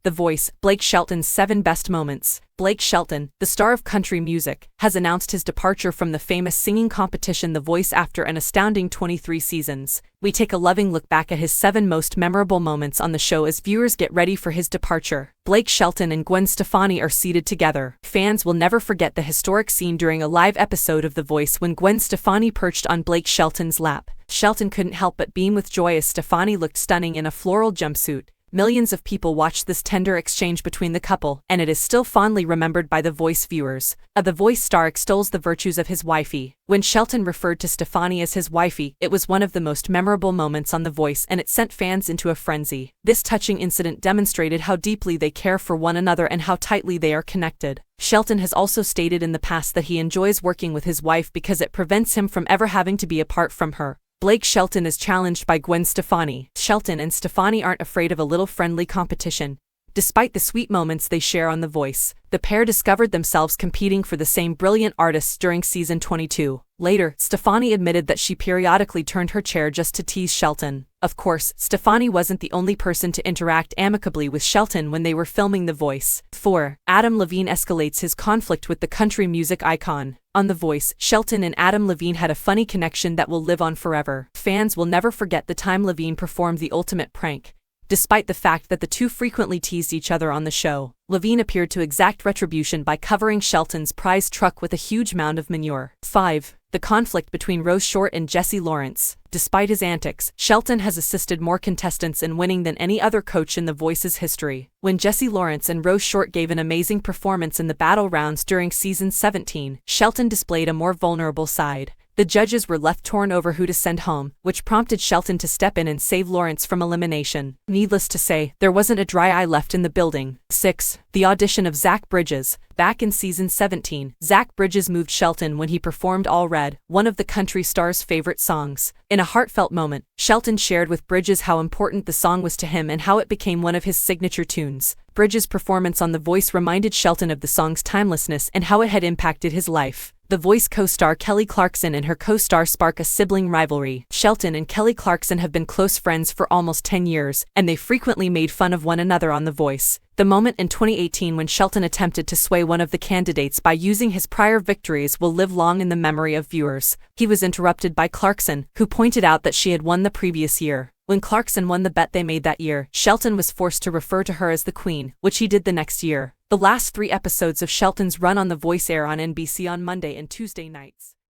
The Voice, Blake Shelton's 7 Best Moments. Blake Shelton, the star of country music, has announced his departure from the famous singing competition The Voice after an astounding 23 seasons. We take a loving look back at his 7 most memorable moments on the show as viewers get ready for his departure. Blake Shelton and Gwen Stefani are seated together. Fans will never forget the historic scene during a live episode of The Voice when Gwen Stefani perched on Blake Shelton's lap. Shelton couldn't help but beam with joy as Stefani looked stunning in a floral jumpsuit. Millions of people watched this tender exchange between the couple, and it is still fondly remembered by The Voice viewers. The Voice star extols the virtues of his wifey. When Shelton referred to Stefani as his wifey, it was one of the most memorable moments on The Voice, and it sent fans into a frenzy. This touching incident demonstrated how deeply they care for one another and how tightly they are connected. Shelton has also stated in the past that he enjoys working with his wife because it prevents him from ever having to be apart from her. Blake Shelton is challenged by Gwen Stefani. Shelton and Stefani aren't afraid of a little friendly competition. Despite the sweet moments they share on The Voice, the pair discovered themselves competing for the same brilliant artists during season 22. Later, Stefani admitted that she periodically turned her chair just to tease Shelton. Of course, Stefani wasn't the only person to interact amicably with Shelton when they were filming The Voice. 4. Adam Levine escalates his conflict with the country music icon. On The Voice, Shelton and Adam Levine had a funny connection that will live on forever. Fans will never forget the time Levine performed the ultimate prank. Despite the fact that the two frequently teased each other on the show, Levine appeared to exact retribution by covering Shelton's prize truck with a huge mound of manure. 5. The conflict between Rose Short and Jesse Lawrence. Despite his antics, Shelton has assisted more contestants in winning than any other coach in The Voice's history. When Jesse Lawrence and Rose Short gave an amazing performance in the battle rounds during season 17, Shelton displayed a more vulnerable side. The judges were left torn over who to send home, which prompted Shelton to step in and save Lawrence from elimination. Needless to say, there wasn't a dry eye left in the building. 6. The audition of Zach Bridges. Back in season 17, Zach Bridges moved Shelton when he performed All Red, one of the country star's favorite songs. In a heartfelt moment, Shelton shared with Bridges how important the song was to him and how it became one of his signature tunes. Bridges' performance on The Voice reminded Shelton of the song's timelessness and how it had impacted his life. The Voice co-star Kelly Clarkson and her co-star spark a sibling rivalry. Shelton and Kelly Clarkson have been close friends for almost 10 years, and they frequently made fun of one another on The Voice. The moment in 2018 when Shelton attempted to sway one of the candidates by using his prior victories will live long in the memory of viewers. He was interrupted by Clarkson, who pointed out that she had won the previous year. When Clarkson won the bet they made that year, Shelton was forced to refer to her as the Queen, which he did the next year. The last 3 episodes of Shelton's run on The Voice air on NBC on Monday and Tuesday nights.